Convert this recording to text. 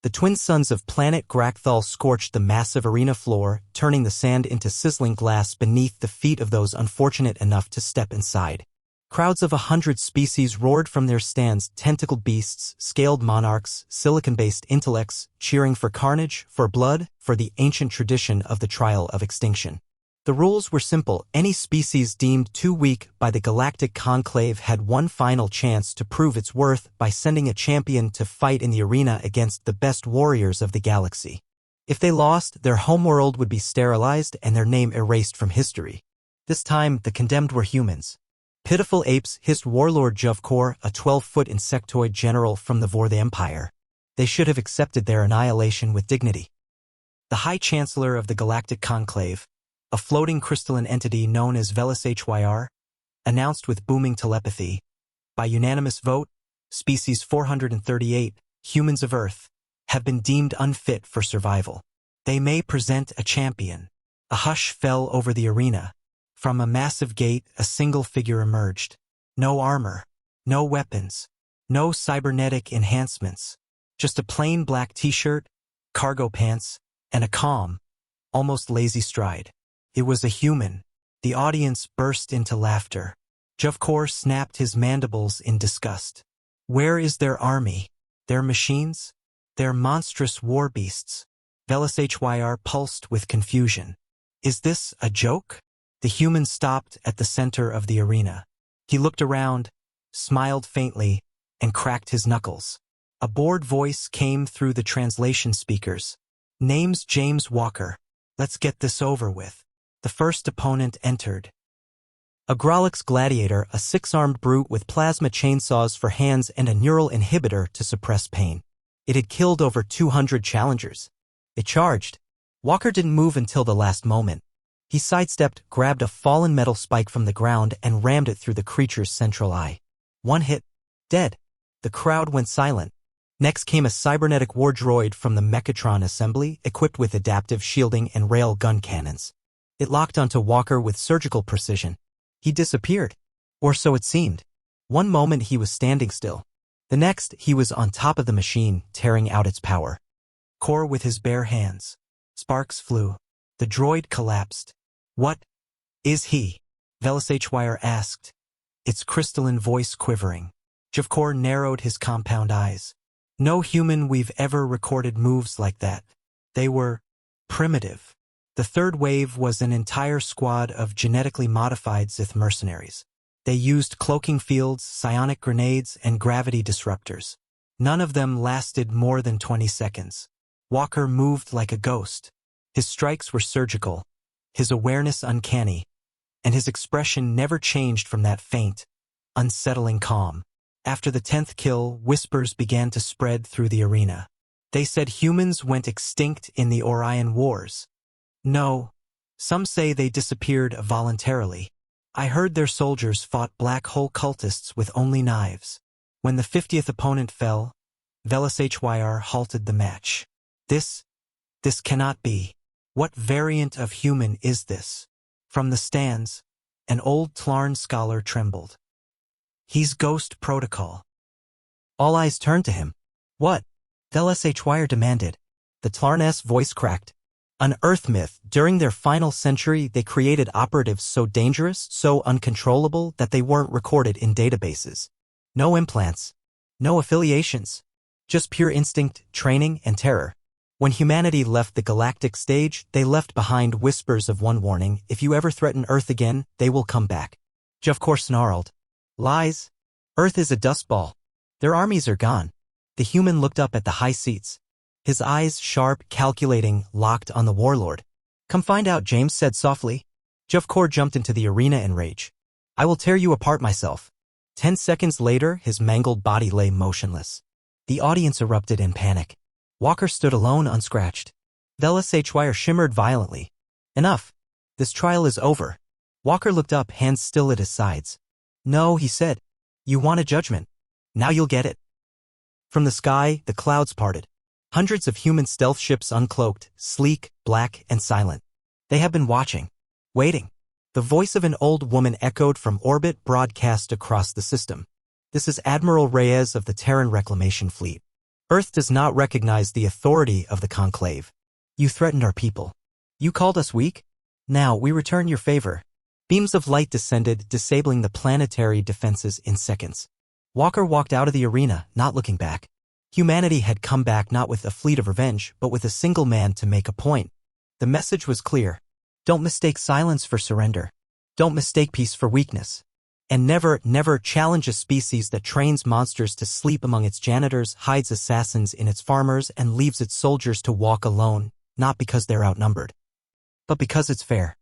The twin suns of planet Grakthal scorched the massive arena floor, turning the sand into sizzling glass beneath the feet of those unfortunate enough to step inside. Crowds of 100 species roared from their stands, tentacled beasts, scaled monarchs, silicon-based intellects, cheering for carnage, for blood, for the ancient tradition of the trial of extinction. The rules were simple. Any species deemed too weak by the Galactic Conclave had one final chance to prove its worth by sending a champion to fight in the arena against the best warriors of the galaxy. If they lost, their homeworld would be sterilized and their name erased from history. This time, the condemned were humans. Pitiful apes, hissed Warlord Juvkor, a 12-foot insectoid general from the Vorth Empire. They should have accepted their annihilation with dignity. The High Chancellor of the Galactic Conclave, a floating crystalline entity known as Velis HYR, announced with booming telepathy, by unanimous vote, Species 438, humans of Earth, have been deemed unfit for survival. They may present a champion. A hush fell over the arena. From a massive gate, a single figure emerged. No armor, no weapons, no cybernetic enhancements, just a plain black t-shirt, cargo pants, and a calm, almost lazy stride. It was a human. The audience burst into laughter. Juvkor snapped his mandibles in disgust. Where is their army? Their machines? Their monstrous war beasts? Velis HYR pulsed with confusion. Is this a joke? The human stopped at the center of the arena. He looked around, smiled faintly, and cracked his knuckles. A bored voice came through the translation speakers. Name's James Walker. Let's get this over with. The first opponent entered. A Grolix gladiator, a six-armed brute with plasma chainsaws for hands and a neural inhibitor to suppress pain. It had killed over 200 challengers. It charged. Walker didn't move until the last moment. He sidestepped, grabbed a fallen metal spike from the ground, and rammed it through the creature's central eye. One hit. Dead. The crowd went silent. Next came a cybernetic war droid from the Mechatron assembly, equipped with adaptive shielding and rail gun cannons. It locked onto Walker with surgical precision. He disappeared. Or so it seemed. One moment he was standing still. The next, he was on top of the machine, tearing out its power. Core with his bare hands. Sparks flew. The droid collapsed. What is he? Velis HYR asked, its crystalline voice quivering. Juvkor narrowed his compound eyes. No human we've ever recorded moves like that. They were primitive. The third wave was an entire squad of genetically modified Sith mercenaries. They used cloaking fields, psionic grenades, and gravity disruptors. None of them lasted more than 20 seconds. Walker moved like a ghost. His strikes were surgical, his awareness uncanny, and his expression never changed from that faint, unsettling calm. After the 10th kill, whispers began to spread through the arena. They said humans went extinct in the Orion Wars. No, some say they disappeared voluntarily. I heard their soldiers fought black hole cultists with only knives. When the 50th opponent fell, Velis HYR halted the match. This cannot be. What variant of human is this? From the stands, an old Tlarn scholar trembled. He's Ghost Protocol. All eyes turned to him. What? Velis HYR demanded. The Tlarn's voice cracked. An Earth myth. During their final century, they created operatives so dangerous, so uncontrollable, that they weren't recorded in databases. No implants. No affiliations. Just pure instinct, training, and terror. When humanity left the galactic stage, they left behind whispers of one warning: if you ever threaten Earth again, they will come back. Juvkor snarled. Lies. Earth is a dust ball. Their armies are gone. The human looked up at the high seats. His eyes, sharp, calculating, locked on the warlord. Come find out, James said softly. Juvkor jumped into the arena in rage. I will tear you apart myself. 10 seconds later, his mangled body lay motionless. The audience erupted in panic. Walker stood alone, unscratched. Velis HYR shimmered violently. Enough. This trial is over. Walker looked up, hands still at his sides. No, he said. You want a judgment. Now you'll get it. From the sky, the clouds parted. Hundreds of human stealth ships uncloaked, sleek, black, and silent. They have been watching. Waiting. The voice of an old woman echoed from orbit, broadcast across the system. This is Admiral Reyes of the Terran Reclamation Fleet. Earth does not recognize the authority of the conclave. You threatened our people. You called us weak? Now we return your favor. Beams of light descended, disabling the planetary defenses in seconds. Walker walked out of the arena, not looking back. Humanity had come back not with a fleet of revenge, but with a single man to make a point. The message was clear. Don't mistake silence for surrender. Don't mistake peace for weakness. And never, never challenge a species that trains monsters to sleep among its janitors, hides assassins in its farmers, and leaves its soldiers to walk alone, not because they're outnumbered, but because it's fair.